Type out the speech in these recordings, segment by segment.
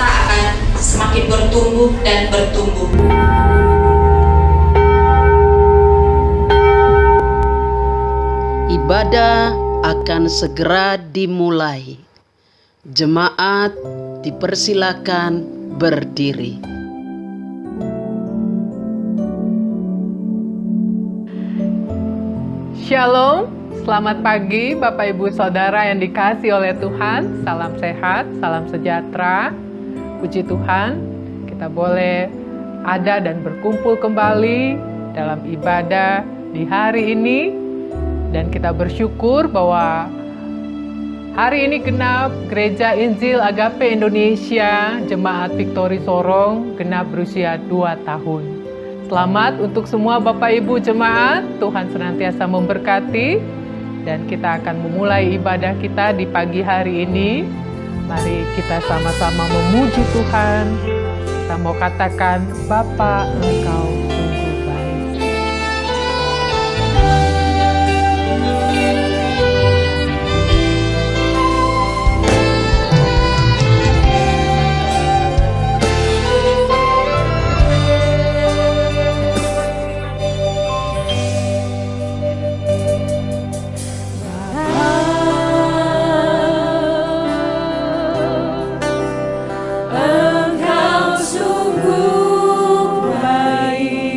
kita akan semakin bertumbuh dan bertumbuh. Ibadah akan segera dimulai. Jemaat dipersilakan berdiri. Shalom, selamat pagi Bapak Ibu Saudara yang dikasihi oleh Tuhan. Salam sehat, salam sejahtera. Puji Tuhan, kita boleh ada dan berkumpul kembali dalam ibadah di hari ini. Dan kita bersyukur bahwa hari ini genap Gereja Injil Agape Indonesia Jemaat Victory Sorong genap berusia 2 tahun. Selamat untuk semua Bapak Ibu Jemaat, Tuhan senantiasa memberkati. Dan kita akan memulai ibadah kita di pagi hari ini. Mari kita sama-sama memuji Tuhan. Kita mau katakan, Bapa Engkau sungguh baik. Engkau sungguh baik.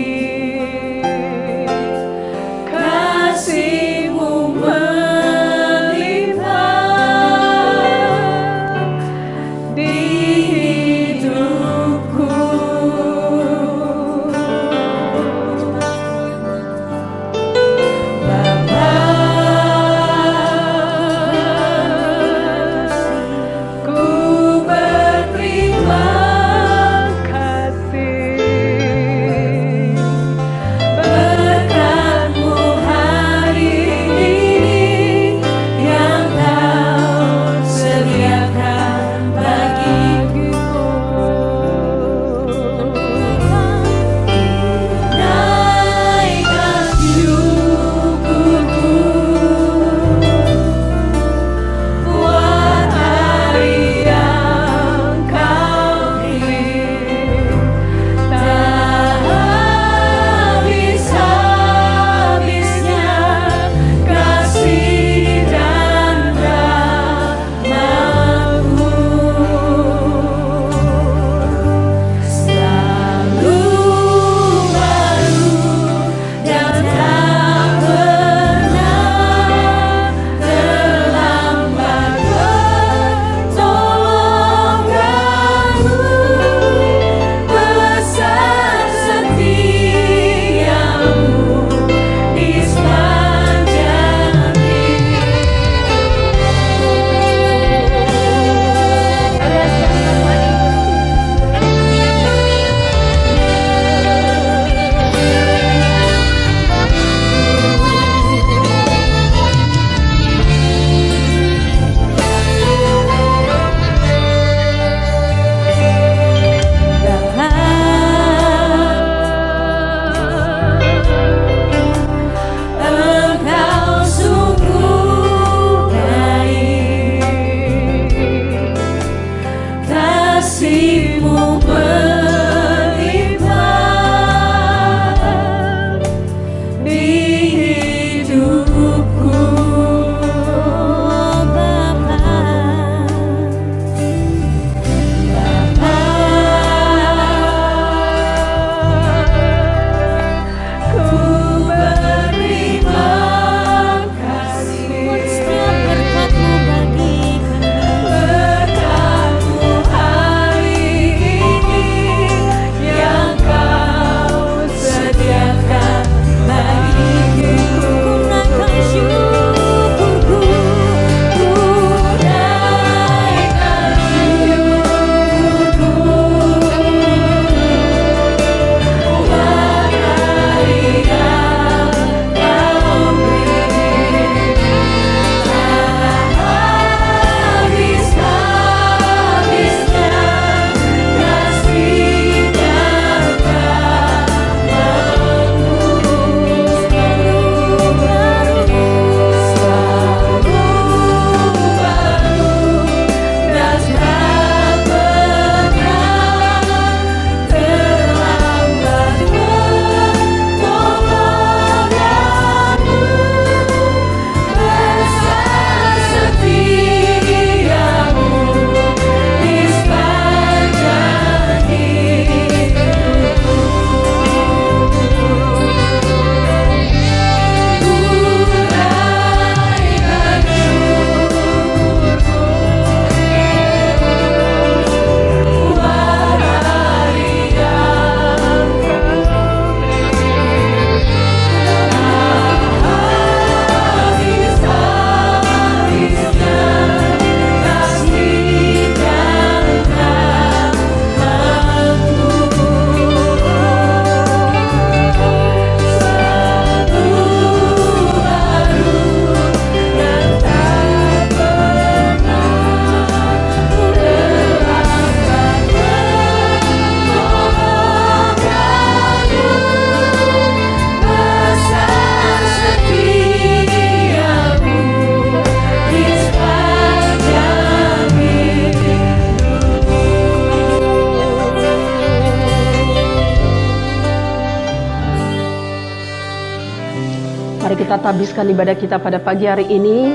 Mari kita tabiskan ibadah kita pada pagi hari ini,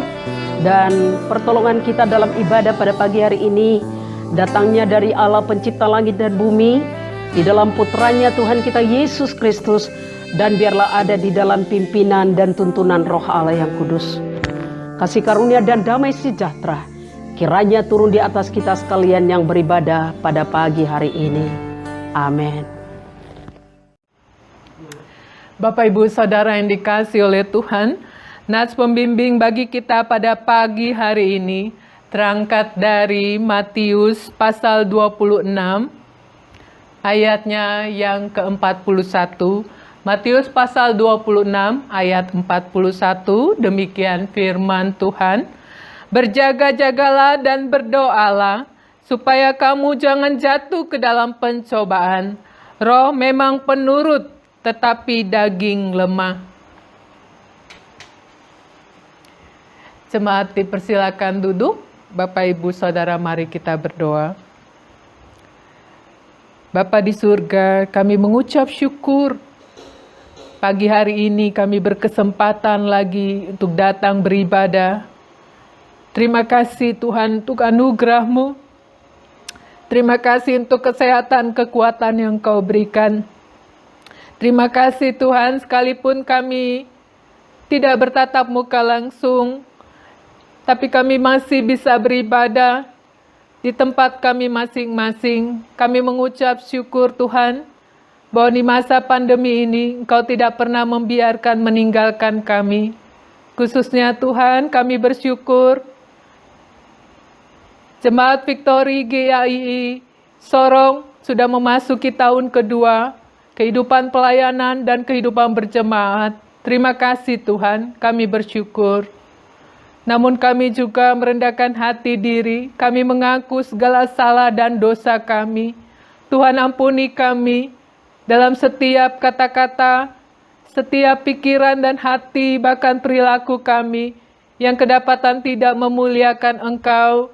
dan pertolongan kita dalam ibadah pada pagi hari ini datangnya dari Allah pencipta langit dan bumi, di dalam putranya Tuhan kita Yesus Kristus, dan biarlah ada di dalam pimpinan dan tuntunan Roh Allah yang kudus. Kasih karunia dan damai sejahtera kiranya turun di atas kita sekalian yang beribadah pada pagi hari ini. Amin. Bapak Ibu Saudara yang dikasihi oleh Tuhan, nats pembimbing bagi kita pada pagi hari ini terangkat dari Matius pasal 26 ayatnya yang ke-41. Matius pasal 26 ayat 41, demikian firman Tuhan. Berjaga-jagalah dan berdoalah, supaya kamu jangan jatuh ke dalam pencobaan. Roh memang penurut, tetapi daging lemah. Jemaat dipersilakan duduk. Bapak Ibu Saudara, mari kita berdoa. Bapa di surga, kami mengucap syukur. Pagi hari ini kami berkesempatan lagi untuk datang beribadah. Terima kasih Tuhan untuk anugerah-Mu. Terima kasih untuk kesehatan, kekuatan yang Kau berikan. Terima kasih Tuhan, sekalipun kami tidak bertatap muka langsung, tapi kami masih bisa beribadah di tempat kami masing-masing. Kami mengucap syukur Tuhan, bahwa di masa pandemi ini Engkau tidak pernah membiarkan meninggalkan kami. Khususnya Tuhan, kami bersyukur Jemaat Victory GAII Sorong sudah memasuki tahun kedua kehidupan pelayanan dan kehidupan berjemaat. Terima kasih Tuhan, kami bersyukur. Namun kami juga merendahkan hati diri, kami mengaku segala salah dan dosa kami. Tuhan ampuni kami dalam setiap kata-kata, setiap pikiran dan hati, bahkan perilaku kami yang kedapatan tidak memuliakan Engkau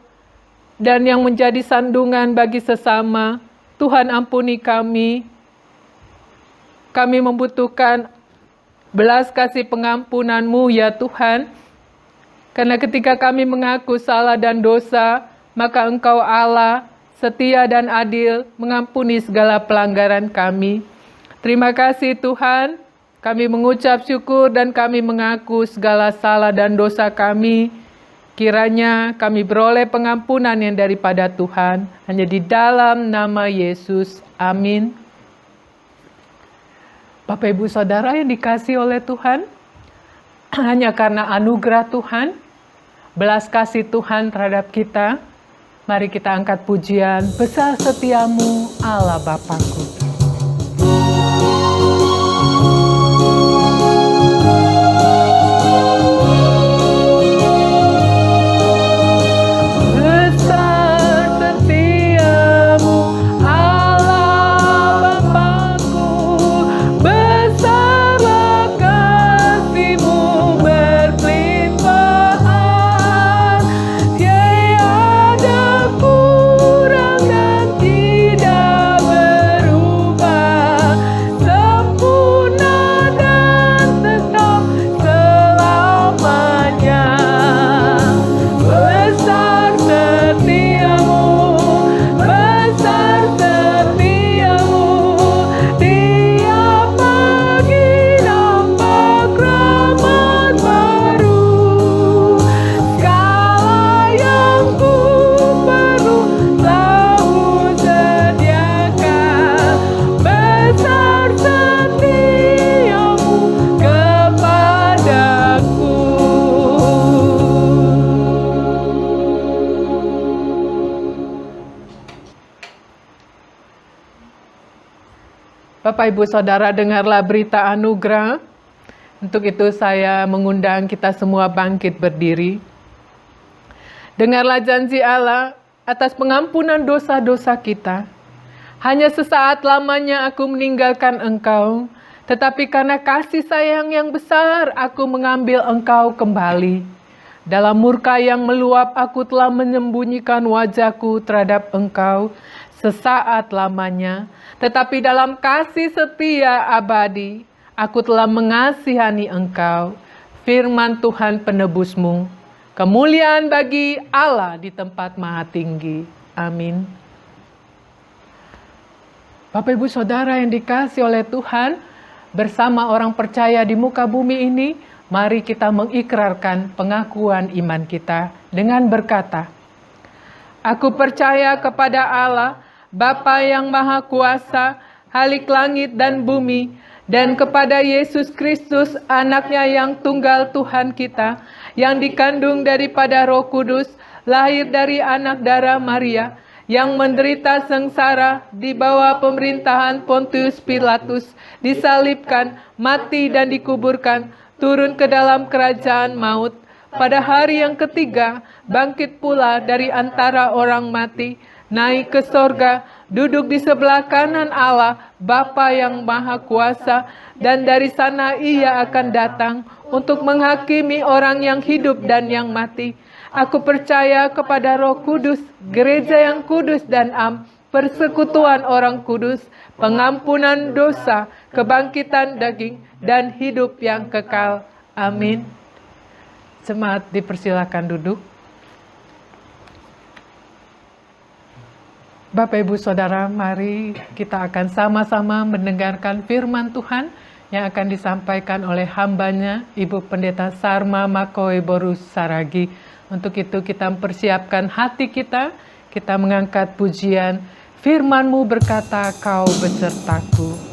dan yang menjadi sandungan bagi sesama. Tuhan ampuni kami. Kami membutuhkan belas kasih pengampunan-Mu ya Tuhan. Karena ketika kami mengaku salah dan dosa, maka Engkau Allah setia dan adil mengampuni segala pelanggaran kami. Terima kasih Tuhan. Kami mengucap syukur dan kami mengaku segala salah dan dosa kami. Kiranya kami beroleh pengampunan yang daripada Tuhan, hanya di dalam nama Yesus. Amin. Bapak Ibu Saudara yang dikasihi oleh Tuhan, hanya karena anugerah Tuhan, belas kasih Tuhan terhadap kita, mari kita angkat pujian, besar setiamu Allah Bapakku. Bapak Ibu Saudara, dengarlah berita anugerah. Untuk itu saya mengundang kita semua bangkit berdiri. Dengarlah janji Allah atas pengampunan dosa-dosa kita. Hanya sesaat lamanya aku meninggalkan engkau, tetapi karena kasih sayang yang besar aku mengambil engkau kembali. Dalam murka yang meluap aku telah menyembunyikan wajahku terhadap engkau sesaat lamanya. Tetapi dalam kasih setia abadi, aku telah mengasihani engkau. firman Tuhan penebusmu. Kemuliaan bagi Allah di tempat maha tinggi. Amin. Bapak Ibu Saudara yang dikasihi oleh Tuhan, bersama orang percaya di muka bumi ini, mari kita mengikrarkan pengakuan iman kita dengan berkata, Aku percaya kepada Allah, Bapa yang Maha Kuasa, Halik langit dan bumi, dan kepada Yesus Kristus, anaknya yang tunggal Tuhan kita, yang dikandung daripada Roh Kudus, lahir dari anak darah Maria, yang menderita sengsara di bawah pemerintahan Pontius Pilatus, disalibkan, mati dan dikuburkan, turun ke dalam kerajaan maut. Pada hari yang ketiga, bangkit pula dari antara orang mati, naik ke sorga, duduk di sebelah kanan Allah, Bapa yang Maha Kuasa, dan dari sana Ia akan datang untuk menghakimi orang yang hidup dan yang mati. Aku percaya kepada Roh Kudus, gereja yang kudus dan am, persekutuan orang kudus, pengampunan dosa, kebangkitan daging, dan hidup yang kekal. Amin. Jemaat dipersilakan duduk. Bapak Ibu Saudara, mari kita akan sama-sama mendengarkan firman Tuhan yang akan disampaikan oleh hambanya, Ibu Pendeta Sarma Makoy Borus Saragi. Untuk itu kita mempersiapkan hati kita mengangkat pujian, firman-Mu berkata, Kau besertaku.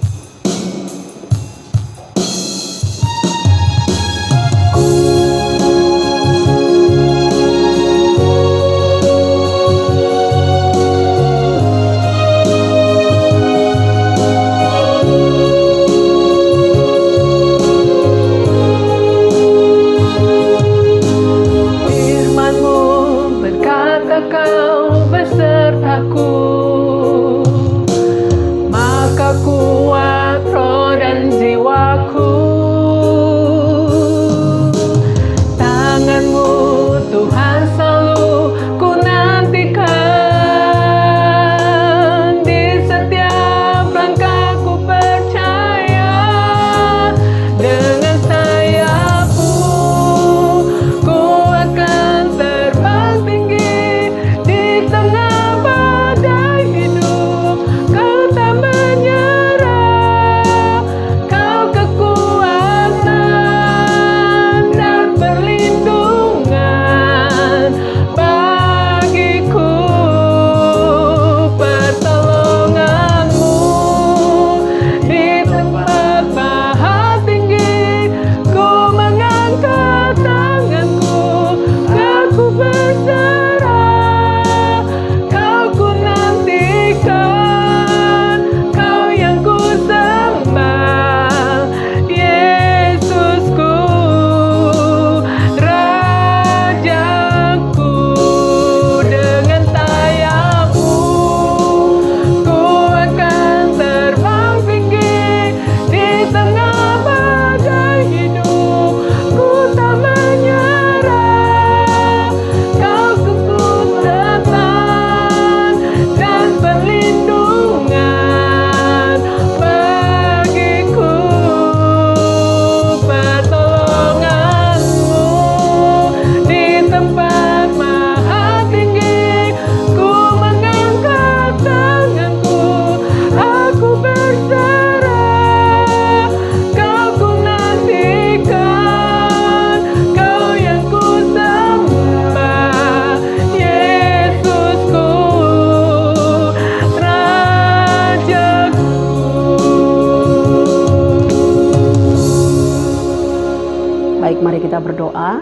Berdoa.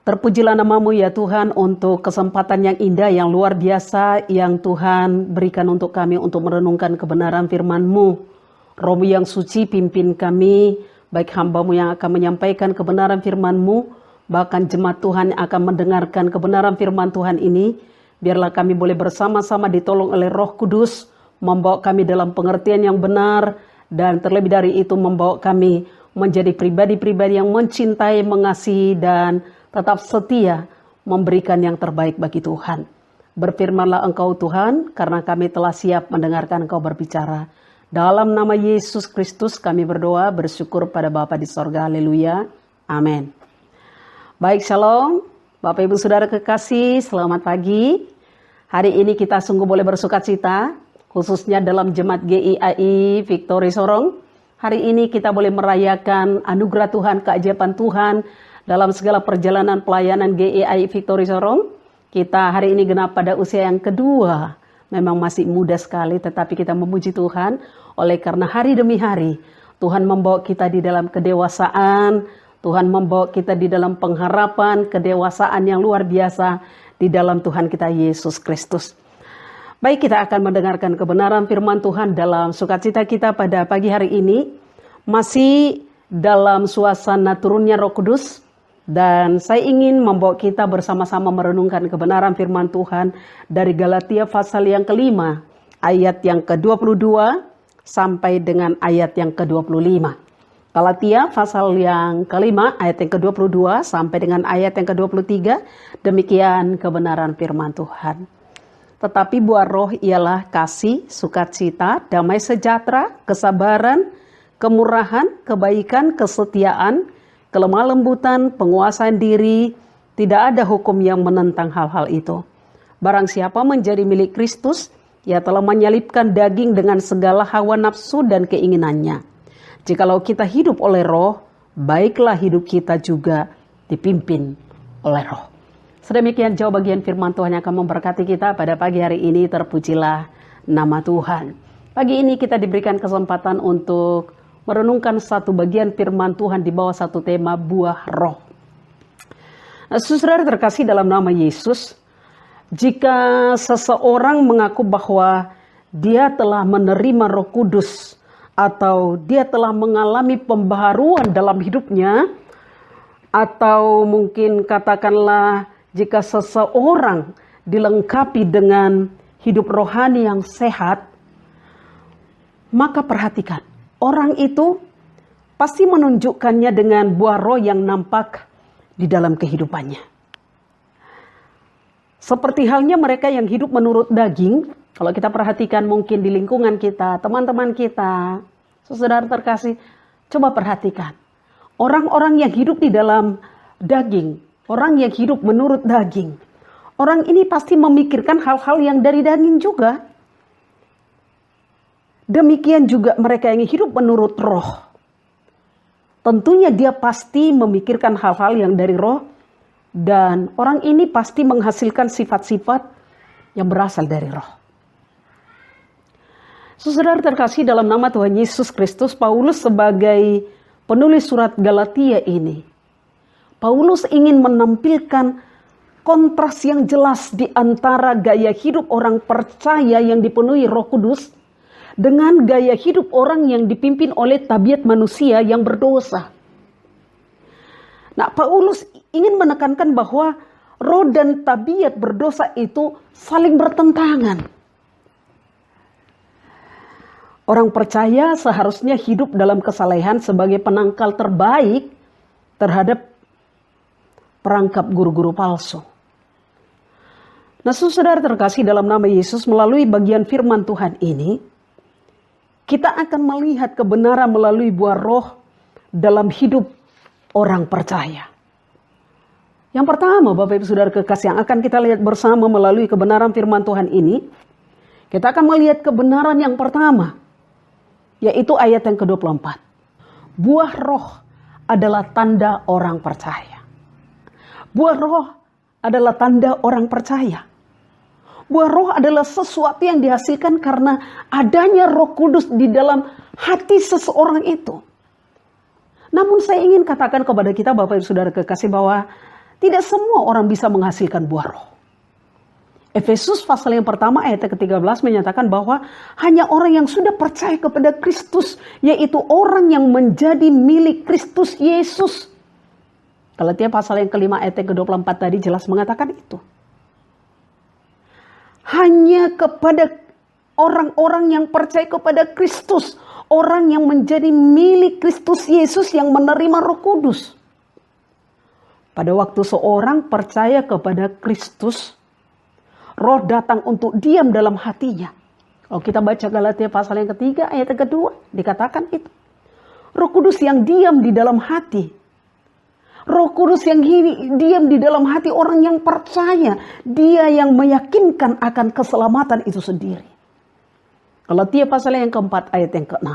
Terpujilah nama-Mu ya Tuhan untuk kesempatan yang indah, yang luar biasa yang Tuhan berikan untuk kami untuk merenungkan kebenaran firman-Mu. Roh-Mu yang suci pimpin kami, baik hamba-Mu yang akan menyampaikan kebenaran firman-Mu, bahkan jemaat Tuhan yang akan mendengarkan kebenaran firman Tuhan ini. Biarlah kami boleh bersama-sama ditolong oleh Roh Kudus, membawa kami dalam pengertian yang benar, dan terlebih dari itu membawa kami menjadi pribadi-pribadi yang mencintai, mengasihi, dan tetap setia memberikan yang terbaik bagi Tuhan. Berfirmanlah Engkau Tuhan, karena kami telah siap mendengarkan Engkau berbicara. Dalam nama Yesus Kristus kami berdoa, bersyukur pada Bapa di sorga. Haleluya. Amin. Baik, shalom. Bapak Ibu Saudara kekasih, selamat pagi. Hari ini kita sungguh boleh bersukacita, khususnya dalam Jemaat GIAI Victory Sorong. Hari ini kita boleh merayakan anugerah Tuhan, keajaiban Tuhan dalam segala perjalanan pelayanan GIAI Victory Sorong. Kita hari ini genap pada usia yang kedua. Memang masih muda sekali, tetapi kita memuji Tuhan. Oleh karena hari demi hari, Tuhan membawa kita di dalam kedewasaan, Tuhan membawa kita di dalam pengharapan, kedewasaan yang luar biasa di dalam Tuhan kita Yesus Kristus. Baik, kita akan mendengarkan kebenaran firman Tuhan dalam sukacita kita pada pagi hari ini. Masih dalam suasana turunnya Roh Kudus. Dan saya ingin membawa kita bersama-sama merenungkan kebenaran firman Tuhan dari Galatia pasal yang kelima, ayat yang ke-22 sampai dengan ayat yang ke-25. Galatia pasal yang kelima, ayat yang ke-22 sampai dengan ayat yang ke-23, demikian kebenaran firman Tuhan. Tetapi buah roh ialah kasih, sukacita, damai sejahtera, kesabaran, kemurahan, kebaikan, kesetiaan, kelemah lembutan, penguasaan diri. Tidak ada hukum yang menentang hal-hal itu. Barang siapa menjadi milik Kristus, ia telah menyalibkan daging dengan segala hawa nafsu dan keinginannya. Jikalau kita hidup oleh roh, baiklah hidup kita juga dipimpin oleh roh. Sedemikian jauh bagian firman Tuhan yang akan memberkati kita pada pagi hari ini. Terpujilah nama Tuhan. Pagi ini kita diberikan kesempatan untuk merenungkan satu bagian firman Tuhan di bawah satu tema buah roh. Nah, saudara terkasih dalam nama Yesus, jika seseorang mengaku bahwa dia telah menerima Roh Kudus atau dia telah mengalami pembaharuan dalam hidupnya, atau mungkin katakanlah jika seseorang dilengkapi dengan hidup rohani yang sehat, maka perhatikan, orang itu pasti menunjukkannya dengan buah roh yang nampak di dalam kehidupannya. Seperti halnya mereka yang hidup menurut daging. Kalau kita perhatikan mungkin di lingkungan kita, teman-teman kita, saudara terkasih, coba perhatikan. Orang-orang yang hidup di dalam daging, orang yang hidup menurut daging, orang ini pasti memikirkan hal-hal yang dari daging juga. Demikian juga mereka yang hidup menurut roh. Tentunya dia pasti memikirkan hal-hal yang dari roh, dan orang ini pasti menghasilkan sifat-sifat yang berasal dari roh. Saudara terkasih dalam nama Tuhan Yesus Kristus, Paulus sebagai penulis surat Galatia ini, Paulus ingin menampilkan kontras yang jelas di antara gaya hidup orang percaya yang dipenuhi Roh Kudus dengan gaya hidup orang yang dipimpin oleh tabiat manusia yang berdosa. Nah, Paulus ingin menekankan bahwa roh dan tabiat berdosa itu saling bertentangan. Orang percaya seharusnya hidup dalam kesalehan sebagai penangkal terbaik terhadap perangkap guru-guru palsu. Nah, saudara terkasih dalam nama Yesus, melalui bagian firman Tuhan ini, kita akan melihat kebenaran melalui buah roh dalam hidup orang percaya. Yang pertama, Bapak Ibu Saudara kekasih, yang akan kita lihat bersama melalui kebenaran firman Tuhan ini, kita akan melihat kebenaran yang pertama, yaitu ayat yang ke-24. Buah roh adalah tanda orang percaya. Buah roh adalah tanda orang percaya. Buah roh adalah sesuatu yang dihasilkan karena adanya Roh Kudus di dalam hati seseorang itu. Namun saya ingin katakan kepada kita, Bapak Ibu Saudara kekasih, bahwa tidak semua orang bisa menghasilkan buah roh. Efesus pasal yang pertama ayat ke-13 menyatakan bahwa hanya orang yang sudah percaya kepada Kristus, yaitu orang yang menjadi milik Kristus Yesus. Galatia pasal yang kelima ayat ke-24 tadi jelas mengatakan itu. Hanya kepada orang-orang yang percaya kepada Kristus, orang yang menjadi milik Kristus Yesus yang menerima Roh Kudus. Pada waktu seorang percaya kepada Kristus, roh datang untuk diam dalam hatinya. Kalau kita baca Galatia pasal yang ketiga ayat yang kedua, dikatakan itu. Roh Kudus yang diam di dalam hati. Roh Kudus yang diam di dalam hati orang yang percaya. Dia yang meyakinkan akan keselamatan itu sendiri. Galatia pasal yang keempat ayat yang ke-6.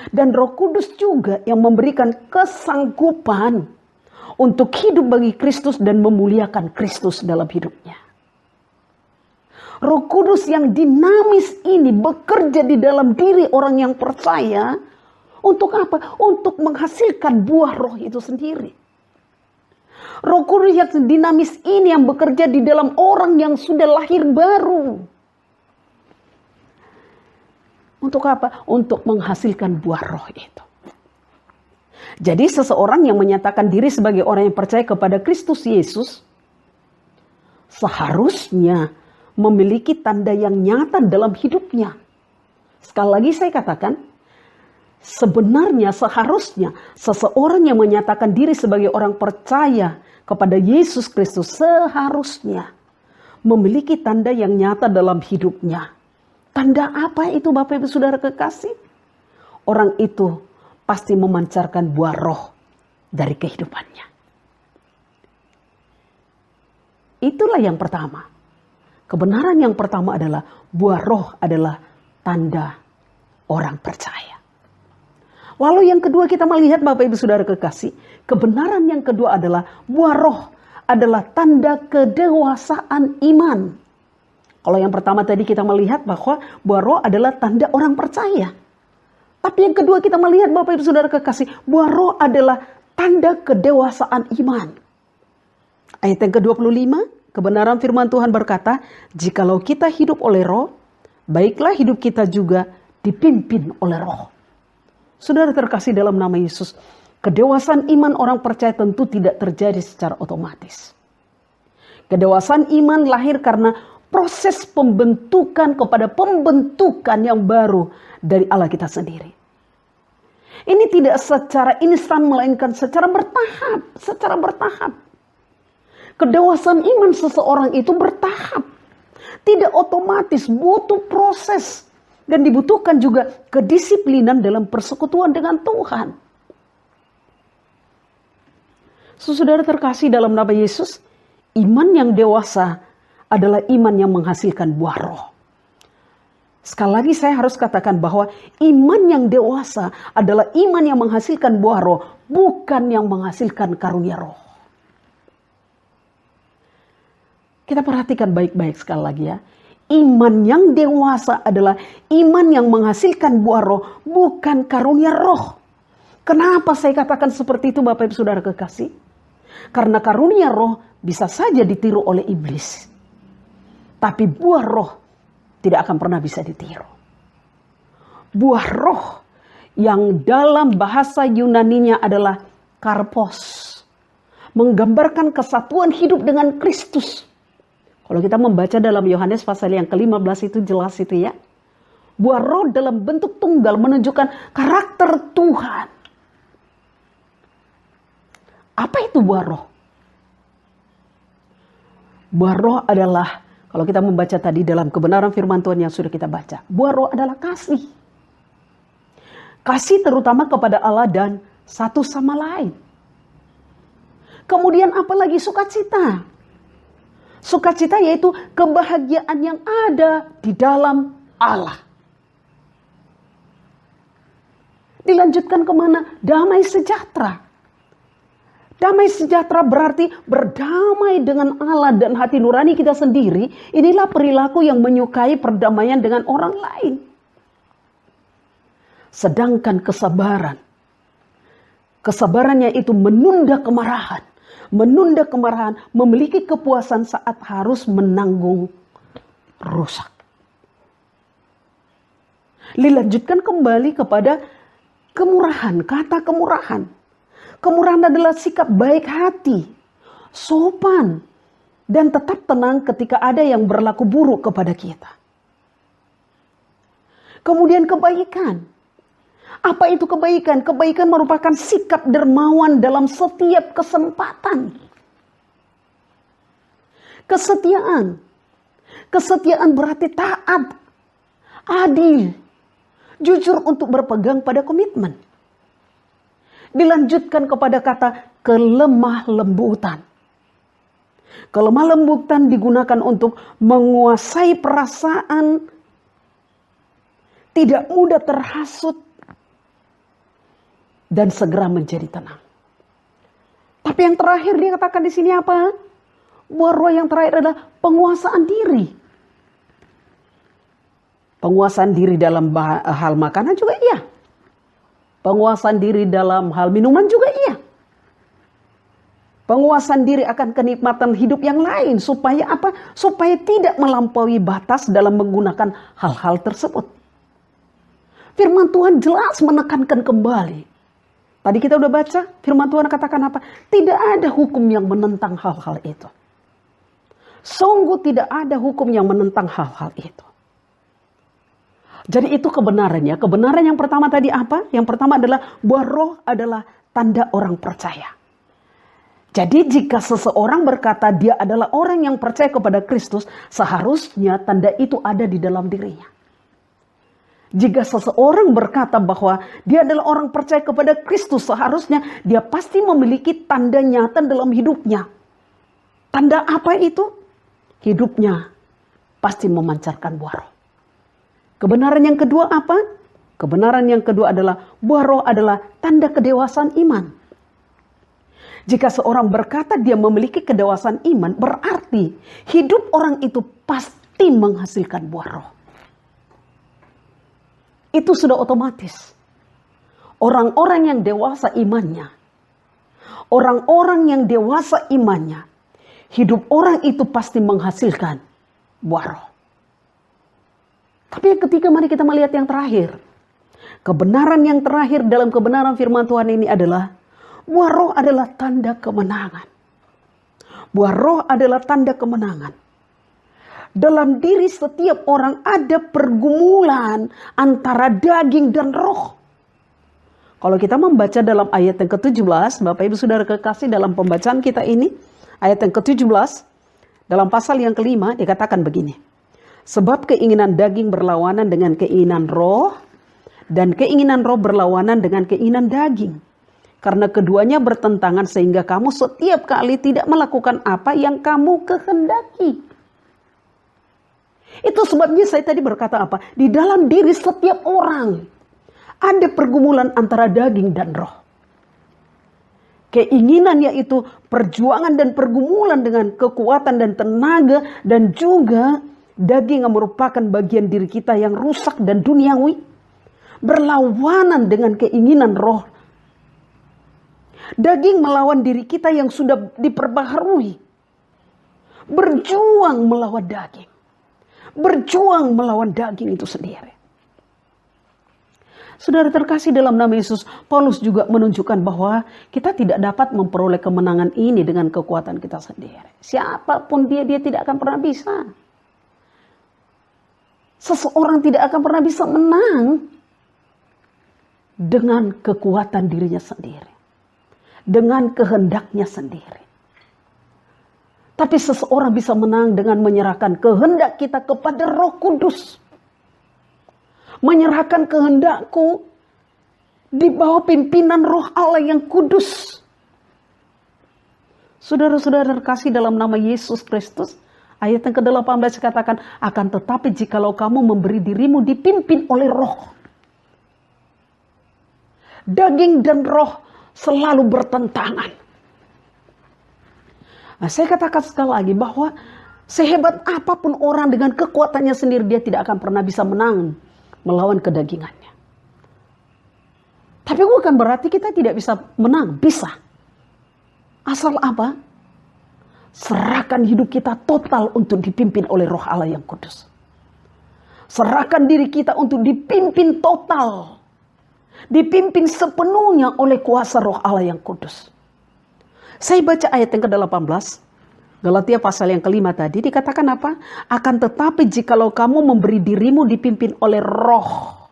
Dan Roh Kudus juga yang memberikan kesanggupan untuk hidup bagi Kristus dan memuliakan Kristus dalam hidupnya. Roh Kudus yang dinamis ini bekerja di dalam diri orang yang percaya. Untuk apa? Untuk menghasilkan buah roh itu sendiri. Roh Kudus yang dinamis ini yang bekerja di dalam orang yang sudah lahir baru. Untuk apa? Untuk menghasilkan buah roh itu. Jadi seseorang yang menyatakan diri sebagai orang yang percaya kepada Kristus Yesus seharusnya memiliki tanda yang nyata dalam hidupnya. Sekali lagi saya katakan, sebenarnya seharusnya seseorang yang menyatakan diri sebagai orang percaya kepada Yesus Kristus seharusnya memiliki tanda yang nyata dalam hidupnya. Tanda apa itu Bapak Ibu Saudara kekasih? Orang itu pasti memancarkan buah roh dari kehidupannya. Itulah yang pertama. Kebenaran yang pertama adalah buah roh adalah tanda orang percaya. Lalu yang kedua kita melihat Bapak Ibu Saudara kekasih, kebenaran yang kedua adalah buah roh adalah tanda kedewasaan iman. Kalau yang pertama tadi kita melihat bahwa buah roh adalah tanda orang percaya. Tapi yang kedua kita melihat Bapak Ibu Saudara kekasih, buah roh adalah tanda kedewasaan iman. Ayat yang ke-25, kebenaran firman Tuhan berkata, jikalau kita hidup oleh roh, baiklah hidup kita juga dipimpin oleh roh. Saudara terkasih dalam nama Yesus, kedewasaan iman orang percaya tentu tidak terjadi secara otomatis. Kedewasaan iman lahir karena proses pembentukan kepada pembentukan yang baru dari Allah kita sendiri. Ini tidak secara instan melainkan secara bertahap. Kedewasaan iman seseorang itu bertahap. Tidak otomatis, butuh proses. Dan dibutuhkan juga kedisiplinan dalam persekutuan dengan Tuhan. Saudara terkasih dalam nama Yesus, iman yang dewasa adalah iman yang menghasilkan buah roh. Sekali lagi saya harus katakan bahwa iman yang dewasa adalah iman yang menghasilkan buah roh, bukan yang menghasilkan karunia roh. Kita perhatikan baik-baik sekali lagi ya. Iman yang dewasa adalah iman yang menghasilkan buah roh, bukan karunia roh. Kenapa saya katakan seperti itu Bapak Ibu Saudara kekasih? Karena karunia roh bisa saja ditiru oleh iblis. Tapi buah roh tidak akan pernah bisa ditiru. Buah roh yang dalam bahasa Yunaninya adalah karpos. Menggambarkan kesatuan hidup dengan Kristus. Kalau kita membaca dalam Yohanes pasal yang ke-15 itu jelas itu ya. Buah roh dalam bentuk tunggal menunjukkan karakter Tuhan. Apa itu buah roh? Buah roh adalah, kalau kita membaca tadi dalam kebenaran firman Tuhan yang sudah kita baca. Buah roh adalah kasih. Kasih terutama kepada Allah dan satu sama lain. Kemudian apalagi sukacita. Sukacita yaitu kebahagiaan yang ada di dalam Allah. Dilanjutkan kemana? Damai sejahtera. Damai sejahtera berarti berdamai dengan Allah dan hati nurani kita sendiri. Inilah perilaku yang menyukai perdamaian dengan orang lain. Sedangkan kesabaran. Kesabarannya itu menunda kemarahan. Menunda kemarahan, memiliki kepuasan saat harus menanggung rusak. Dilanjutkan kembali kepada kemurahan, kata kemurahan. Kemurahan adalah sikap baik hati, sopan, dan tetap tenang ketika ada yang berlaku buruk kepada kita. Kemudian kebaikan. Apa itu kebaikan? Kebaikan merupakan sikap dermawan dalam setiap kesempatan. Kesetiaan. Kesetiaan berarti taat, adil, jujur untuk berpegang pada komitmen. Dilanjutkan kepada kata kelemah lembutan. Kelemah lembutan digunakan untuk menguasai perasaan, tidak mudah terhasut, dan segera menjadi tenang. Tapi yang terakhir dia katakan di sini apa? Buah roh yang terakhir adalah penguasaan diri. Penguasaan diri dalam hal makanan juga iya. Penguasaan diri dalam hal minuman juga iya. Penguasaan diri akan kenikmatan hidup yang lain. Supaya apa? Supaya tidak melampaui batas dalam menggunakan hal-hal tersebut. Firman Tuhan jelas menekankan kembali. Tadi kita udah baca, firman Tuhan katakan apa? Tidak ada hukum yang menentang hal-hal itu. Sungguh tidak ada hukum yang menentang hal-hal itu. Jadi itu kebenarannya. Kebenaran yang pertama tadi apa? Yang pertama adalah buah roh adalah tanda orang percaya. Jadi jika seseorang berkata dia adalah orang yang percaya kepada Kristus, seharusnya tanda itu ada di dalam dirinya. Jika seseorang berkata bahwa dia adalah orang percaya kepada Kristus, seharusnya dia pasti memiliki tanda nyata dalam hidupnya. Tanda apa itu? Hidupnya pasti memancarkan buah roh. Kebenaran yang kedua apa? Kebenaran yang kedua adalah buah roh adalah tanda kedewasaan iman. Jika seorang berkata dia memiliki kedewasaan iman, berarti hidup orang itu pasti menghasilkan buah roh. Itu sudah otomatis. Orang-orang yang dewasa imannya, orang-orang yang dewasa imannya, hidup orang itu pasti menghasilkan buah roh. Tapi ketika mari kita melihat yang terakhir. Kebenaran yang terakhir dalam kebenaran firman Tuhan ini adalah buah roh adalah tanda kemenangan. Buah roh adalah tanda kemenangan. Dalam diri setiap orang ada pergumulan antara daging dan roh. Kalau kita membaca dalam ayat yang ke-17, Bapak Ibu Saudara kekasih dalam pembacaan kita ini, ayat yang ke-17, dalam pasal yang kelima dikatakan begini. Sebab keinginan daging berlawanan dengan keinginan roh, dan keinginan roh berlawanan dengan keinginan daging. Karena keduanya bertentangan sehingga kamu setiap kali tidak melakukan apa yang kamu kehendaki. Itu sebabnya saya tadi berkata apa? Di dalam diri setiap orang ada pergumulan antara daging dan roh. Keinginan yaitu perjuangan dan pergumulan dengan kekuatan dan tenaga. Dan juga daging yang merupakan bagian diri kita yang rusak dan duniawi. Berlawanan dengan keinginan roh. Daging melawan diri kita yang sudah diperbaharui. Berjuang melawan daging. Berjuang melawan daging itu sendiri. Saudara terkasih dalam nama Yesus, Paulus juga menunjukkan bahwa kita tidak dapat memperoleh kemenangan ini dengan kekuatan kita sendiri. Siapapun dia tidak akan pernah bisa. Seseorang tidak akan pernah bisa menang dengan kekuatan dirinya sendiri. Dengan kehendaknya sendiri. Tapi seseorang bisa menang dengan menyerahkan kehendak kita kepada Roh Kudus. Menyerahkan kehendakku di bawah pimpinan Roh Allah yang kudus. Saudara-saudara terkasih dalam nama Yesus Kristus. Ayat yang ke-18 katakan, akan tetapi jikalau kamu memberi dirimu dipimpin oleh roh. Daging dan roh selalu bertentangan. Nah, saya katakan sekali lagi bahwa sehebat apapun orang dengan kekuatannya sendiri, dia tidak akan pernah bisa menang melawan kedagingannya. Tapi bukan berarti kita tidak bisa menang, bisa. Asal apa? Serahkan hidup kita total untuk dipimpin oleh Roh Allah yang kudus. Serahkan diri kita untuk dipimpin total. Dipimpin sepenuhnya oleh kuasa Roh Allah yang kudus. Saya baca ayat yang ke-18. Galatia pasal yang kelima tadi dikatakan apa? Akan tetapi jikalau kamu memberi dirimu dipimpin oleh roh,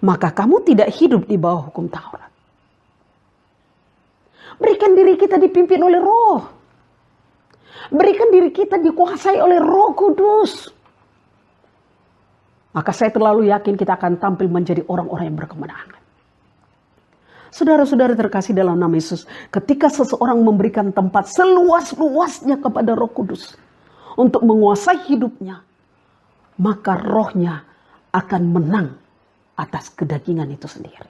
maka kamu tidak hidup di bawah hukum Taurat. Berikan diri kita dipimpin oleh roh. Berikan diri kita dikuasai oleh Roh Kudus. Maka saya terlalu yakin kita akan tampil menjadi orang-orang yang berkemenangan. Saudara-saudara terkasih dalam nama Yesus, ketika seseorang memberikan tempat seluas-luasnya kepada Roh Kudus untuk menguasai hidupnya, maka rohnya akan menang atas kedagingan itu sendiri.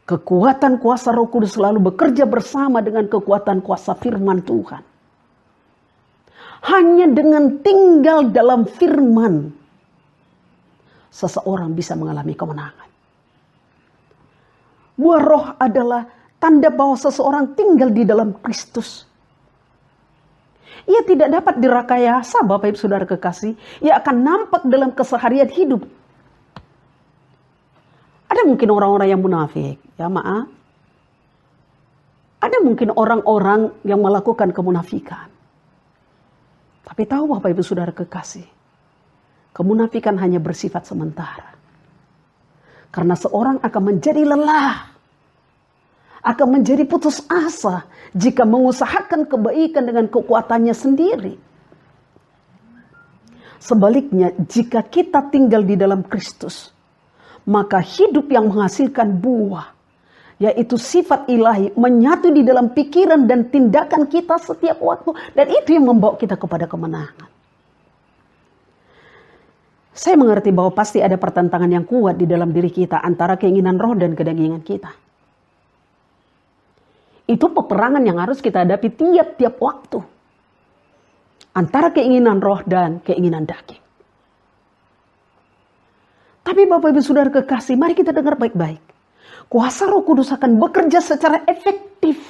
Kekuatan kuasa Roh Kudus selalu bekerja bersama dengan kekuatan kuasa firman Tuhan. Hanya dengan tinggal dalam firman, seseorang bisa mengalami kemenangan. Buah roh adalah tanda bahwa seseorang tinggal di dalam Kristus. Ia tidak dapat direkayasa, Bapak Ibu Saudara kekasih. Ia akan nampak dalam keseharian hidup. Ada mungkin orang-orang yang munafik, ya maaf. Ada mungkin orang-orang yang melakukan kemunafikan. Tapi tahu Bapak Ibu Saudara kekasih, kemunafikan hanya bersifat sementara. Karena seorang akan menjadi lelah, akan menjadi putus asa jika mengusahakan kebaikan dengan kekuatannya sendiri. Sebaliknya, jika kita tinggal di dalam Kristus, maka hidup yang menghasilkan buah, yaitu sifat ilahi, menyatu di dalam pikiran dan tindakan kita setiap waktu. Dan itu yang membawa kita kepada kemenangan. Saya mengerti bahwa pasti ada pertentangan yang kuat di dalam diri kita antara keinginan roh dan kedagingan kita. Itu peperangan yang harus kita hadapi tiap-tiap waktu. Antara keinginan roh dan keinginan daging. Tapi Bapak Ibu Saudara kekasih, mari kita dengar baik-baik. Kuasa Roh Kudus akan bekerja secara efektif.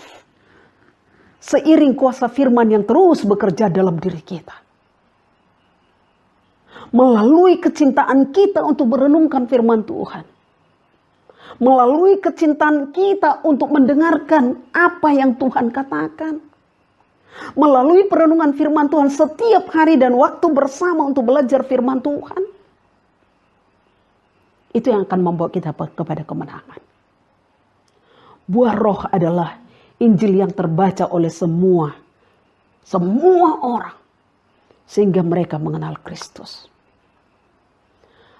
Seiring kuasa firman yang terus bekerja dalam diri kita. Melalui kecintaan kita untuk merenungkan firman Tuhan. Melalui kecintaan kita untuk mendengarkan apa yang Tuhan katakan. Melalui perenungan firman Tuhan setiap hari dan waktu bersama untuk belajar firman Tuhan. Itu yang akan membawa kita kepada kemenangan. Buah roh adalah Injil yang terbaca oleh semua orang. Sehingga mereka mengenal Kristus.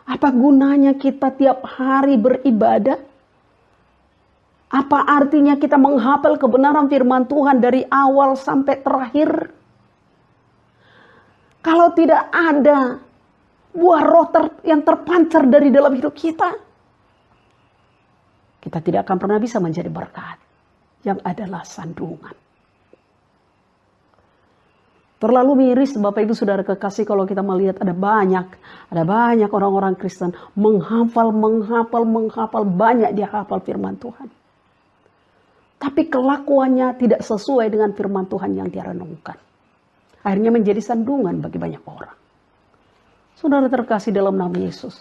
Apa gunanya kita tiap hari beribadah? Apa artinya kita menghafal kebenaran firman Tuhan dari awal sampai terakhir? Kalau tidak ada buah roh yang terpancar dari dalam hidup kita, kita tidak akan pernah bisa menjadi berkat. Yang adalah sandungan. Terlalu miris Bapak Ibu Saudara kekasih kalau kita melihat ada banyak orang-orang Kristen menghafal banyak dia hafal firman Tuhan. Tapi kelakuannya tidak sesuai dengan firman Tuhan yang dia renungkan. Akhirnya menjadi sandungan bagi banyak orang. Saudara terkasih dalam nama Yesus.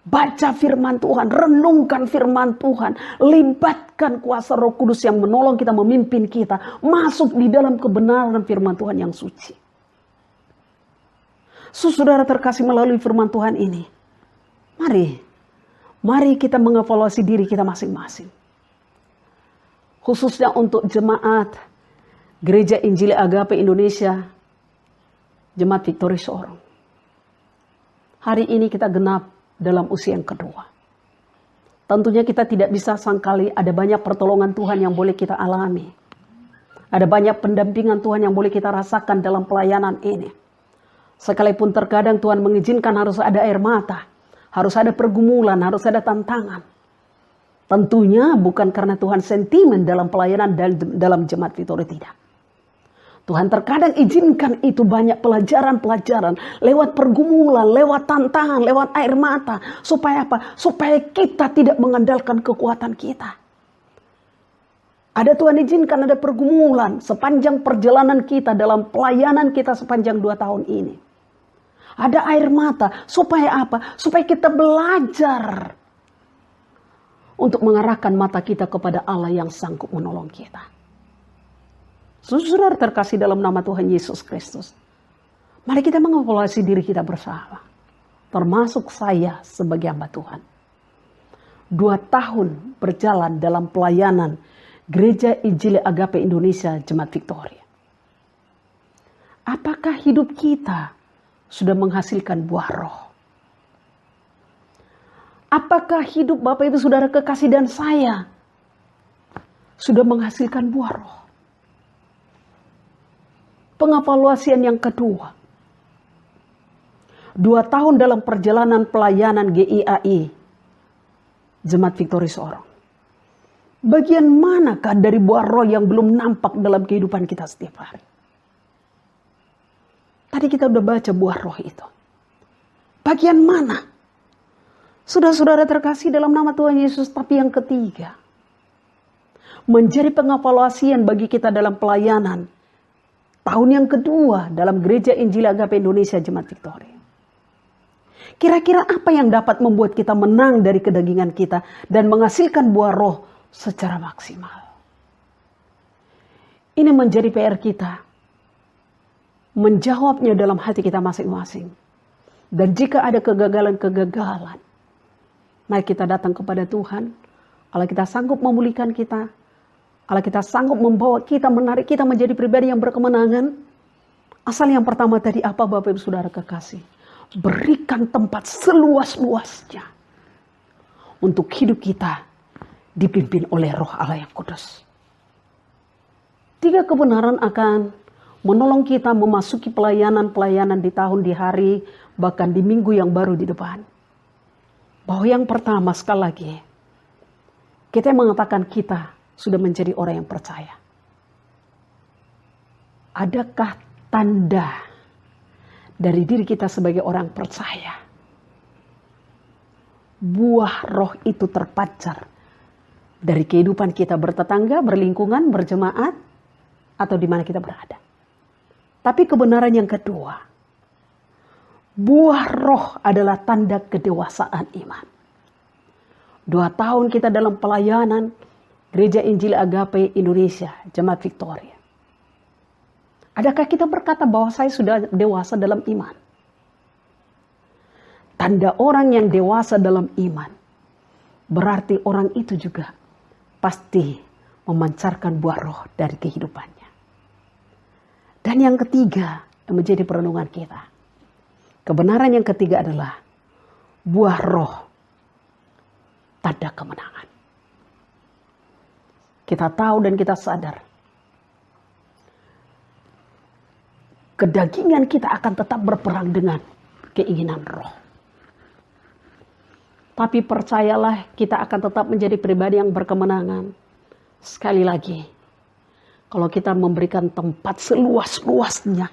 Baca firman Tuhan, renungkan firman Tuhan, libatkan kuasa Roh Kudus yang menolong kita, memimpin kita, masuk di dalam kebenaran firman Tuhan yang suci. Saudara terkasih melalui firman Tuhan ini, mari kita mengevaluasi diri kita masing-masing. Khususnya untuk jemaat Gereja Injili Agape Indonesia, Jemaat Victory Sorong. Hari ini kita genap dalam usia yang kedua. Tentunya kita tidak bisa sangkali ada banyak pertolongan Tuhan yang boleh kita alami. Ada banyak pendampingan Tuhan yang boleh kita rasakan dalam pelayanan ini. Sekalipun terkadang Tuhan mengizinkan harus ada air mata, harus ada pergumulan, harus ada tantangan. Tentunya bukan karena Tuhan sentimen dalam pelayanan dalam Jemaat Victory, tidak. Tuhan terkadang izinkan itu banyak pelajaran-pelajaran lewat pergumulan, lewat tantangan, lewat air mata. Supaya apa? Supaya kita tidak mengandalkan kekuatan kita. Ada Tuhan izinkan ada pergumulan sepanjang perjalanan kita dalam pelayanan kita sepanjang 2 tahun ini. Ada air mata. Supaya apa? Supaya kita belajar untuk mengarahkan mata kita kepada Allah yang sanggup menolong kita. Saudara terkasih dalam nama Tuhan Yesus Kristus. Mari kita mengevaluasi diri kita bersama. Termasuk saya sebagai hamba Tuhan. 2 tahun berjalan dalam pelayanan Gereja Injili Agape Indonesia Jemaat Victory. Apakah hidup kita sudah menghasilkan buah roh? Apakah hidup Bapak Ibu Saudara kekasih dan saya sudah menghasilkan buah roh? Pengevaluasian yang kedua. 2 tahun dalam perjalanan pelayanan GIAI, Jemaat Victory Sorong. Bagian manakah dari buah roh yang belum nampak dalam kehidupan kita setiap hari? Tadi kita udah baca buah roh itu. Bagian mana? Saudara-saudara terkasih dalam nama Tuhan Yesus, tapi yang ketiga, menjadi pengevaluasian bagi kita dalam pelayanan tahun yang kedua dalam Gereja Injil Agape Indonesia Jemaat Victory. Kira-kira apa yang dapat membuat kita menang dari kedagingan kita dan menghasilkan buah roh secara maksimal? Ini menjadi PR kita, menjawabnya dalam hati kita masing-masing. Dan jika ada kegagalan-kegagalan, mari kita datang kepada Tuhan. Allah kita sanggup memulihkan kita. Allah kita sanggup membawa kita, menarik kita menjadi pribadi yang berkemenangan. Asal yang pertama tadi apa Bapak Ibu Saudara kekasih? Berikan tempat seluas-luasnya untuk hidup kita dipimpin oleh Roh Allah yang kudus. 3 kebenaran akan menolong kita memasuki pelayanan-pelayanan di tahun, di hari, bahkan di minggu yang baru di depan. Bahwa yang pertama sekali lagi, kita mengatakan kita sudah menjadi orang yang percaya. Adakah tanda dari diri kita sebagai orang percaya? Buah roh itu terpancar dari kehidupan kita bertetangga, berlingkungan, berjemaat, atau di mana kita berada. Tapi kebenaran yang kedua, buah roh adalah tanda kedewasaan iman. 2 tahun kita dalam pelayanan Gereja Injil Agape Indonesia, Jemaat Victoria. Adakah kita berkata bahwa saya sudah dewasa dalam iman? Tanda orang yang dewasa dalam iman, berarti orang itu juga pasti memancarkan buah roh dari kehidupannya. Dan yang ketiga yang menjadi perenungan kita. Kebenaran yang ketiga adalah buah roh, tanda kemenangan. Kita tahu dan kita sadar, kedagingan kita akan tetap berperang dengan keinginan roh. Tapi percayalah, kita akan tetap menjadi pribadi yang berkemenangan. Sekali lagi, kalau kita memberikan tempat seluas-luasnya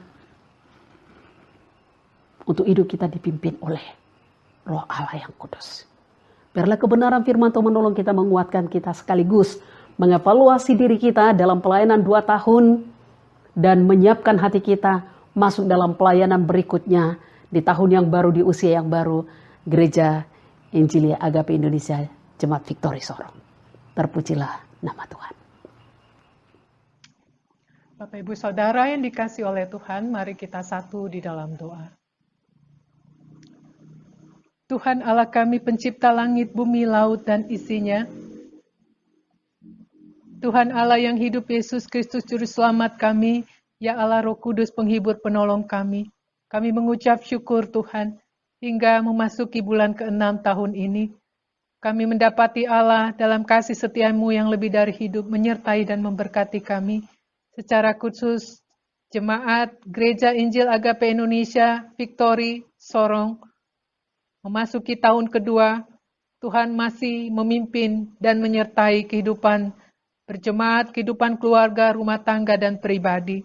untuk hidup kita dipimpin oleh Roh Allah yang kudus. Biarlah kebenaran firman Tuhan menolong kita, menguatkan kita, sekaligus mengevaluasi diri kita dalam pelayanan 2 tahun dan menyiapkan hati kita masuk dalam pelayanan berikutnya di tahun yang baru, di usia yang baru, Gereja Injil Agape Indonesia Jemaat Victory Sorong. Terpujilah nama Tuhan. Bapak Ibu Saudara yang dikasihi oleh Tuhan, mari kita satu di dalam doa. Tuhan Allah kami, pencipta langit, bumi, laut, dan isinya. Tuhan Allah yang hidup, Yesus Kristus Juru Selamat kami, ya Allah Roh Kudus penghibur penolong kami. Kami mengucap syukur Tuhan, hingga memasuki bulan ke-6 tahun ini. Kami mendapati Allah dalam kasih setia-Mu yang lebih dari hidup, menyertai dan memberkati kami. Secara khusus, Jemaat Gereja Injil Agape Indonesia Victory Sorong, memasuki tahun kedua, Tuhan masih memimpin dan menyertai kehidupan berjemaat, kehidupan keluarga, rumah tangga, dan pribadi.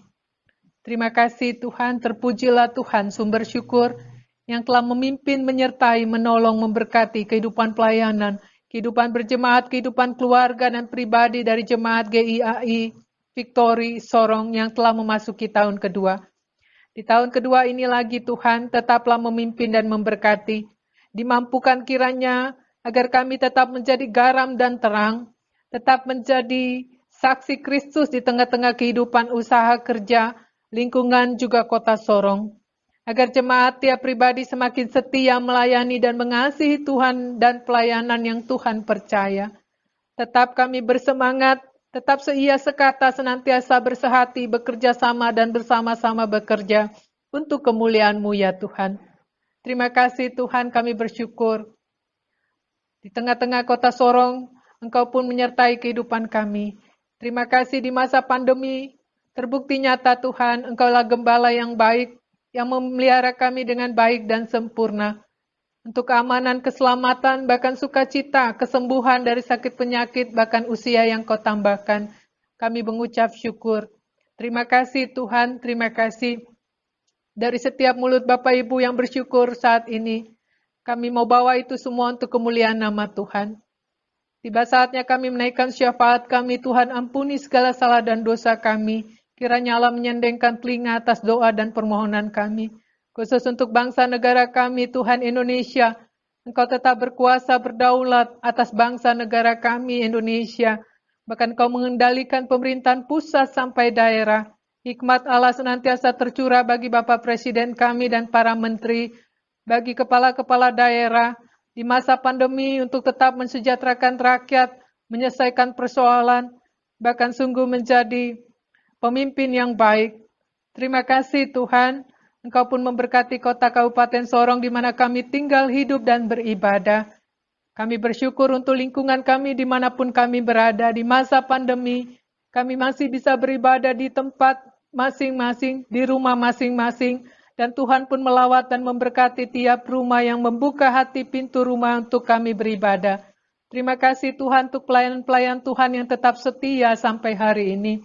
Terima kasih Tuhan, terpujilah Tuhan, sumber syukur yang telah memimpin, menyertai, menolong, memberkati kehidupan pelayanan, kehidupan berjemaat, kehidupan keluarga, dan pribadi dari jemaat GIAI Victory Sorong yang telah memasuki tahun kedua. Di tahun kedua ini lagi Tuhan, tetaplah memimpin dan memberkati. Dimampukan kiranya agar kami tetap menjadi garam dan terang, tetap menjadi saksi Kristus di tengah-tengah kehidupan usaha kerja, lingkungan juga kota Sorong. Agar jemaat tiap pribadi semakin setia melayani dan mengasihi Tuhan dan pelayanan yang Tuhan percaya. Tetap kami bersemangat, tetap seia sekata, senantiasa bersehati, bekerja sama dan bersama-sama bekerja untuk kemuliaan-Mu ya Tuhan. Terima kasih Tuhan, kami bersyukur. Di tengah-tengah kota Sorong, Engkau pun menyertai kehidupan kami. Terima kasih di masa pandemi, terbukti nyata Tuhan, Engkaulah gembala yang baik, yang memelihara kami dengan baik dan sempurna. Untuk keamanan, keselamatan, bahkan sukacita, kesembuhan dari sakit penyakit, bahkan usia yang Kau tambahkan. Kami mengucap syukur. Terima kasih Tuhan, terima kasih. Dari setiap mulut Bapak Ibu yang bersyukur saat ini, kami mau bawa itu semua untuk kemuliaan nama Tuhan. Tiba saatnya kami menaikkan syafaat kami, Tuhan ampuni segala salah dan dosa kami. Kiranya Allah menyendengkan telinga atas doa dan permohonan kami. Khusus untuk bangsa negara kami, Tuhan Indonesia, Engkau tetap berkuasa berdaulat atas bangsa negara kami Indonesia. Bahkan Kau mengendalikan pemerintahan pusat sampai daerah. Hikmat Allah senantiasa tercurah bagi Bapak Presiden kami dan para menteri, bagi kepala-kepala daerah, di masa pandemi untuk tetap mensejahterakan rakyat, menyelesaikan persoalan, bahkan sungguh menjadi pemimpin yang baik. Terima kasih Tuhan, Engkau pun memberkati kota Kabupaten Sorong di mana kami tinggal, hidup, dan beribadah. Kami bersyukur untuk lingkungan kami dimanapun kami berada di masa pandemi. Kami masih bisa beribadah di tempat masing-masing, di rumah masing-masing, dan Tuhan pun melawat dan memberkati tiap rumah yang membuka hati pintu rumah untuk kami beribadah. Terima kasih Tuhan untuk pelayan-pelayan Tuhan yang tetap setia sampai hari ini.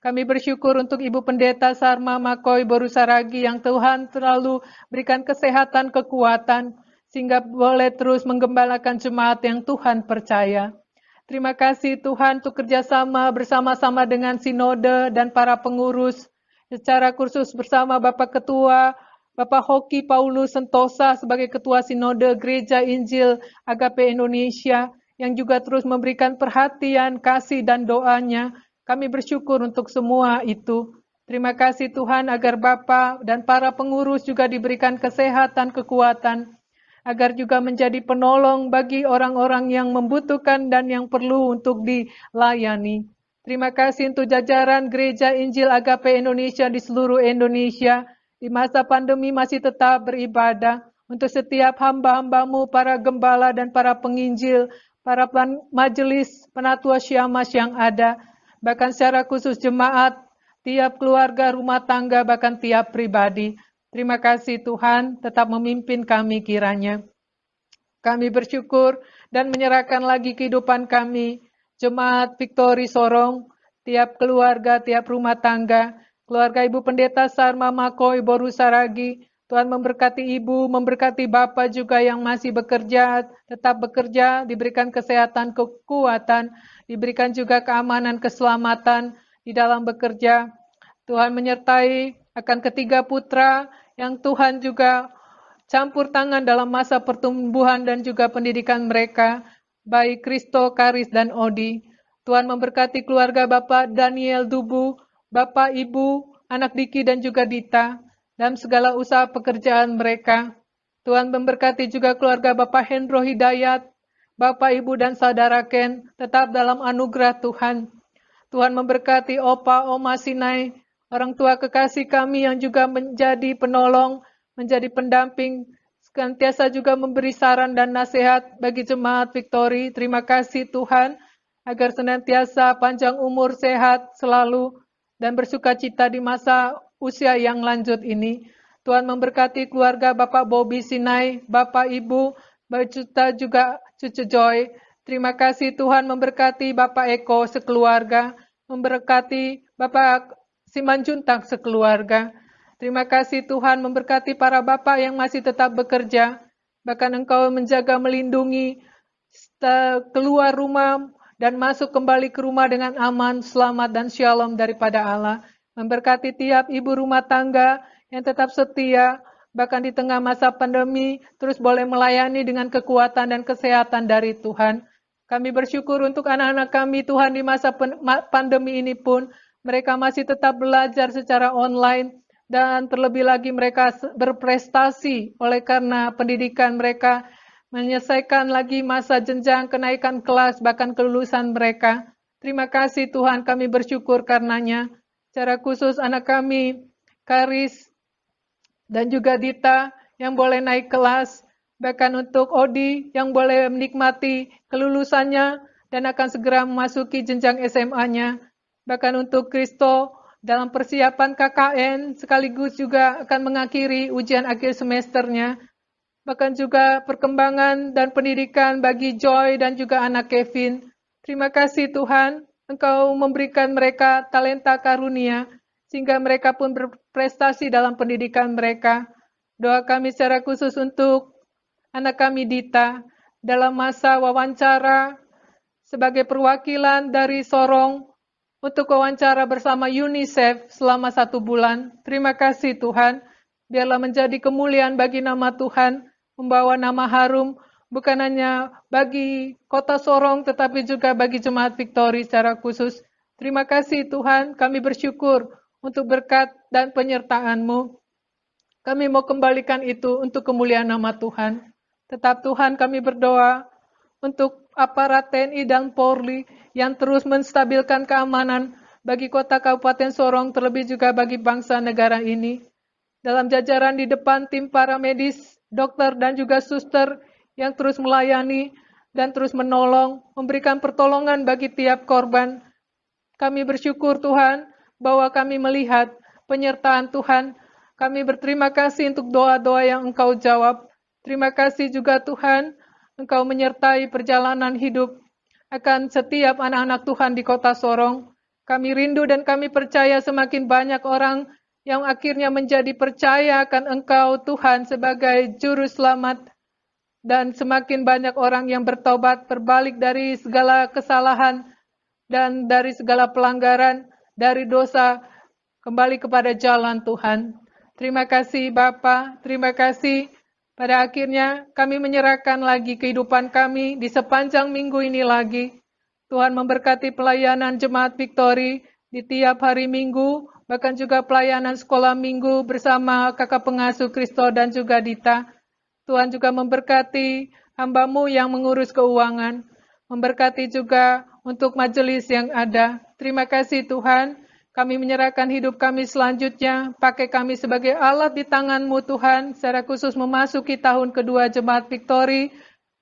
Kami bersyukur untuk Ibu Pendeta Sarma Makoy Borusaragi yang Tuhan selalu berikan kesehatan, kekuatan, sehingga boleh terus menggembalakan jemaat yang Tuhan percaya. Terima kasih Tuhan untuk kerjasama bersama-sama dengan Sinode dan para pengurus, secara khusus bersama Bapak Ketua, Bapak Hoki Paulus Sentosa sebagai Ketua Sinode Gereja Injil Agape Indonesia, yang juga terus memberikan perhatian, kasih, dan doanya. Kami bersyukur untuk semua itu. Terima kasih Tuhan agar Bapak dan para pengurus juga diberikan kesehatan, kekuatan, agar juga menjadi penolong bagi orang-orang yang membutuhkan dan yang perlu untuk dilayani. Terima kasih untuk jajaran Gereja Injil Agape Indonesia di seluruh Indonesia, di masa pandemi masih tetap beribadah, untuk setiap hamba-hambamu, para gembala dan para penginjil, para majelis penatua Syamas yang ada, bahkan secara khusus jemaat, tiap keluarga, rumah tangga, bahkan tiap pribadi. Terima kasih Tuhan, tetap memimpin kami kiranya. Kami bersyukur dan menyerahkan lagi kehidupan kami, Jemaat Victory Sorong, tiap keluarga, tiap rumah tangga, keluarga Ibu Pendeta Sarma Makoy Borusaragi. Tuhan memberkati Ibu, memberkati Bapak juga yang masih bekerja, tetap bekerja, diberikan kesehatan, kekuatan, diberikan juga keamanan, keselamatan di dalam bekerja. Tuhan menyertai akan ketiga putra yang Tuhan juga campur tangan dalam masa pertumbuhan dan juga pendidikan mereka, baik Kristo, Karis, dan Odi. Tuhan memberkati keluarga Bapak Daniel Dubu, Bapak Ibu, anak Diki, dan juga Dita, dalam segala usaha pekerjaan mereka. Tuhan memberkati juga keluarga Bapak Hendro Hidayat, Bapak Ibu dan Saudara Ken, tetap dalam anugerah Tuhan. Tuhan memberkati Opa, Oma Sinai, orang tua kekasih kami yang juga menjadi penolong, menjadi pendamping, senantiasa juga memberi saran dan nasihat bagi jemaat Victory. Terima kasih Tuhan, agar senantiasa panjang umur, sehat selalu, dan bersukacita di masa usia yang lanjut ini. Tuhan memberkati keluarga Bapak Bobby Sinai, Bapak Ibu, berjuta juga Cucu Joy. Terima kasih Tuhan memberkati Bapak Eko sekeluarga, memberkati Bapak Simanjuntak sekeluarga. Terima kasih Tuhan memberkati para bapak yang masih tetap bekerja, bahkan Engkau menjaga, melindungi, keluar rumah dan masuk kembali ke rumah dengan aman, selamat, dan shalom daripada Allah. Memberkati tiap ibu rumah tangga yang tetap setia, bahkan di tengah masa pandemi, terus boleh melayani dengan kekuatan dan kesehatan dari Tuhan. Kami bersyukur untuk anak-anak kami Tuhan di masa pandemi ini pun, mereka masih tetap belajar secara online, dan terlebih lagi mereka berprestasi oleh karena pendidikan mereka, menyelesaikan lagi masa jenjang kenaikan kelas, bahkan kelulusan mereka. Terima kasih Tuhan, kami bersyukur karenanya. Secara khusus anak kami, Karis, dan juga Dita, yang boleh naik kelas, Bahkan untuk Odi yang boleh menikmati kelulusannya dan akan segera memasuki jenjang SMA-nya. Bahkan untuk Kristo dalam persiapan KKN sekaligus juga akan mengakhiri ujian akhir semesternya. Bahkan juga perkembangan dan pendidikan bagi Joy dan juga anak Kevin. Terima kasih Tuhan, Engkau memberikan mereka talenta karunia, sehingga mereka pun berprestasi dalam pendidikan mereka. Doa kami secara khusus untuk anak kami Dita, dalam masa wawancara sebagai perwakilan dari Sorong, untuk wawancara bersama UNICEF selama 1 bulan. Terima kasih Tuhan, biarlah menjadi kemuliaan bagi nama Tuhan, membawa nama harum bukan hanya bagi kota Sorong tetapi juga bagi Jemaat Victory secara khusus. Terima kasih Tuhan, kami bersyukur untuk berkat dan penyertaan-Mu. Kami mau kembalikan itu untuk kemuliaan nama Tuhan. Tetap Tuhan kami berdoa untuk aparat TNI dan Polri yang terus menstabilkan keamanan bagi kota Kabupaten Sorong terlebih juga bagi bangsa negara ini. Dalam jajaran di depan tim para medis, dokter dan juga suster yang terus melayani dan terus menolong, memberikan pertolongan bagi tiap korban. Kami bersyukur Tuhan bahwa kami melihat penyertaan Tuhan. Kami berterima kasih untuk doa-doa yang Engkau jawab. Terima kasih juga Tuhan, Engkau menyertai perjalanan hidup akan setiap anak-anak Tuhan di kota Sorong. Kami rindu dan kami percaya semakin banyak orang yang akhirnya menjadi percaya akan Engkau Tuhan sebagai Juru Selamat, dan semakin banyak orang yang bertobat, berbalik dari segala kesalahan dan dari segala pelanggaran, dari dosa, kembali kepada jalan Tuhan. Terima kasih Bapa, terima kasih. Pada akhirnya kami menyerahkan lagi kehidupan kami di sepanjang minggu ini lagi. Tuhan memberkati pelayanan Jemaat Victory di tiap hari Minggu, bahkan juga pelayanan sekolah minggu bersama kakak pengasuh Kristo dan juga Dita. Tuhan juga memberkati hamba-Mu yang mengurus keuangan, memberkati juga untuk majelis yang ada. Terima kasih Tuhan, kami menyerahkan hidup kami selanjutnya, pakai kami sebagai alat di tangan-Mu Tuhan, secara khusus memasuki tahun kedua Jemaat Victory.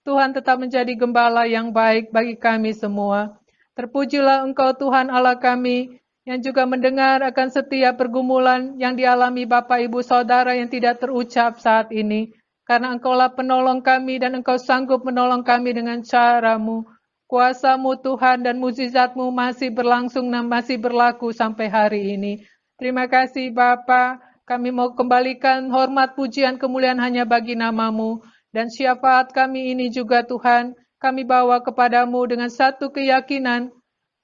Tuhan tetap menjadi gembala yang baik bagi kami semua. Terpujilah Engkau Tuhan Allah kami, yang juga mendengar akan setiap pergumulan yang dialami Bapak Ibu Saudara yang tidak terucap saat ini. Karena Engkaulah penolong kami dan Engkau sanggup menolong kami dengan cara-Mu. Kuasa-Mu Tuhan dan mukjizat-Mu masih berlangsung dan masih berlaku sampai hari ini. Terima kasih Bapa, kami mau kembalikan hormat, pujian, kemuliaan hanya bagi nama-Mu. Dan syafaat kami ini juga Tuhan, kami bawa kepadamu dengan satu keyakinan,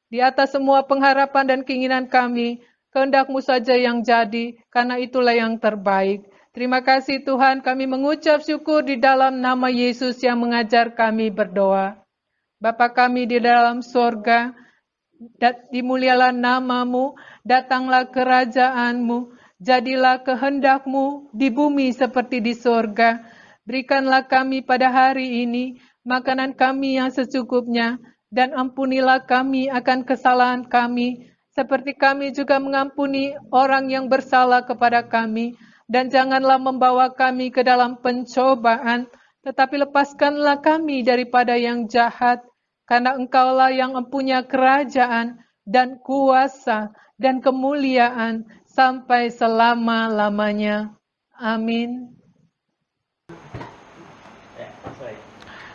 di atas semua pengharapan dan keinginan kami, kehendak-Mu saja yang jadi, karena itulah yang terbaik. Terima kasih Tuhan, kami mengucap syukur di dalam nama Yesus yang mengajar kami berdoa. Bapa kami di dalam sorga, dimulialah nama-Mu, datanglah kerajaan-Mu, jadilah kehendak-Mu di bumi seperti di sorga. Berikanlah kami pada hari ini makanan kami yang secukupnya, dan ampunilah kami akan kesalahan kami, seperti kami juga mengampuni orang yang bersalah kepada kami. Dan janganlah membawa kami ke dalam pencobaan, tetapi lepaskanlah kami daripada yang jahat, karena Engkaulah yang mempunyai kerajaan dan kuasa dan kemuliaan sampai selama-lamanya. Amin.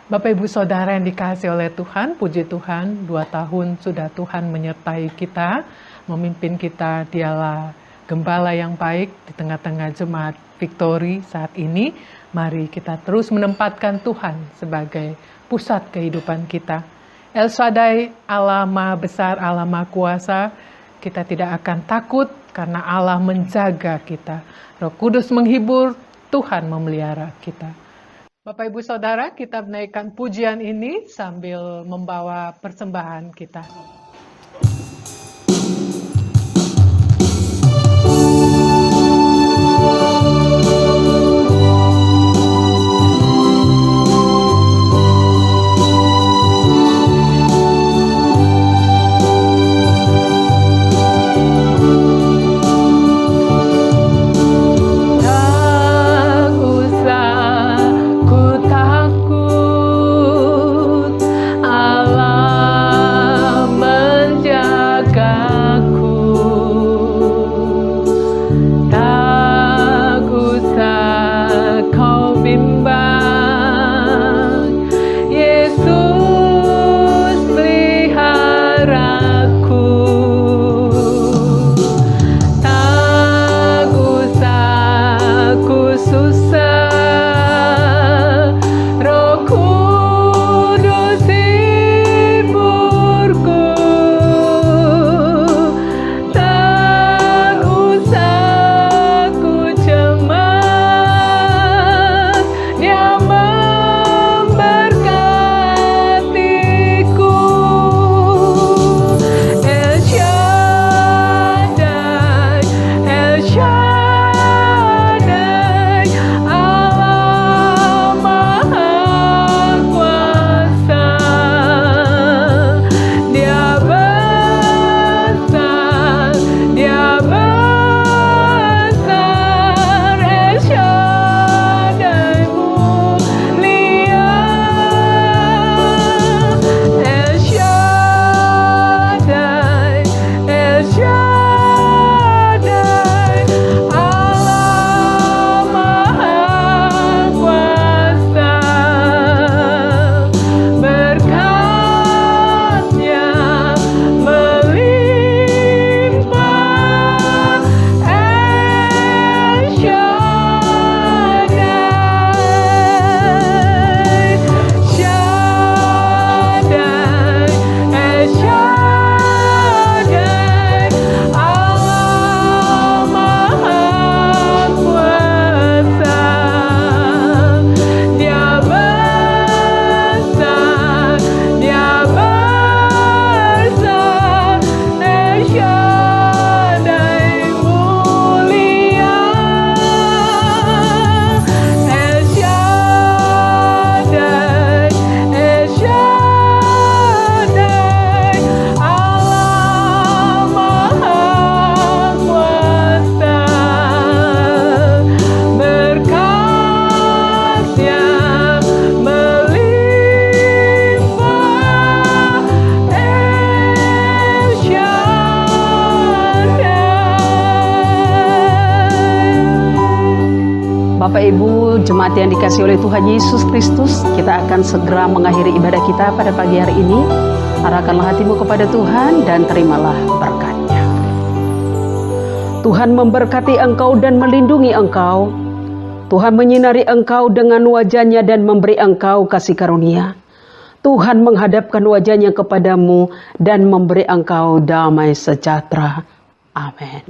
Bapak Ibu Saudara yang dikasihi oleh Tuhan, puji Tuhan, 2 tahun sudah Tuhan menyertai kita, memimpin kita. Dialah gembala yang baik di tengah-tengah Jemaat Victory saat ini. Mari kita terus menempatkan Tuhan sebagai pusat kehidupan kita. El Shaddai, Allah Maha Besar, Allah Maha Kuasa, kita tidak akan takut karena Allah menjaga kita. Roh Kudus menghibur, Tuhan memelihara kita. Bapak Ibu Saudara, kita menaikkan pujian ini sambil membawa persembahan kita. Tak usah ku aku. Tak usah kau bimbang, Yesus peliharaku. Tak usah ku susah, Roh Kudus hiburku. Tak usah ku cemas, Dia memberkatiku. El Shaddai, El Shaddai, Allah Maha Kuasa. Dia besar, Dia besar. El Shaddai mulia. El Shaddai, El Shaddai, Allah Maha Kuasa. Berkat-Nya melimpah. El Shaddai, Shaddai, El Shaddai, Allah Maha Kuasa. Dia besar, Dia besar. El Shaddai mulia. El Shaddai, El Shaddai, Allah Maha Kuasa. Berkat-Nya melimpah. El Shaddai. Bapak Ibu jemaat yang dikasihi oleh Tuhan Yesus Kristus, kita akan segera mengakhiri ibadah kita pada pagi hari ini. Arahkanlah hatimu kepada Tuhan dan terimalah berkat-Nya. Tuhan memberkati engkau dan melindungi engkau. Tuhan menyinari engkau dengan wajah-Nya dan memberi engkau kasih karunia. Tuhan menghadapkan wajah-Nya kepadamu dan memberi engkau damai sejahtera. Amin.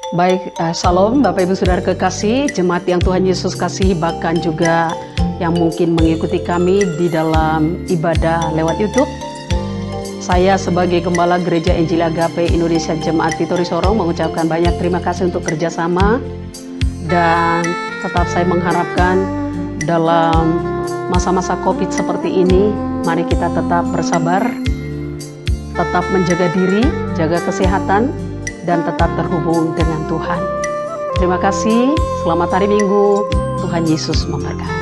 Baik, Salam Bapak Ibu Saudara kekasih, jemaat yang Tuhan Yesus kasihi, bahkan juga yang mungkin mengikuti kami di dalam ibadah lewat YouTube. Saya sebagai Gembala Gereja Injil Agape Indonesia Jemaat Vitori Sorong mengucapkan banyak terima kasih untuk kerjasama, dan tetap saya mengharapkan dalam masa-masa COVID seperti ini, mari kita tetap bersabar, tetap menjaga diri, jaga kesehatan, dan tetap terhubung dengan Tuhan. Terima kasih, selamat hari Minggu, Tuhan Yesus memberkati.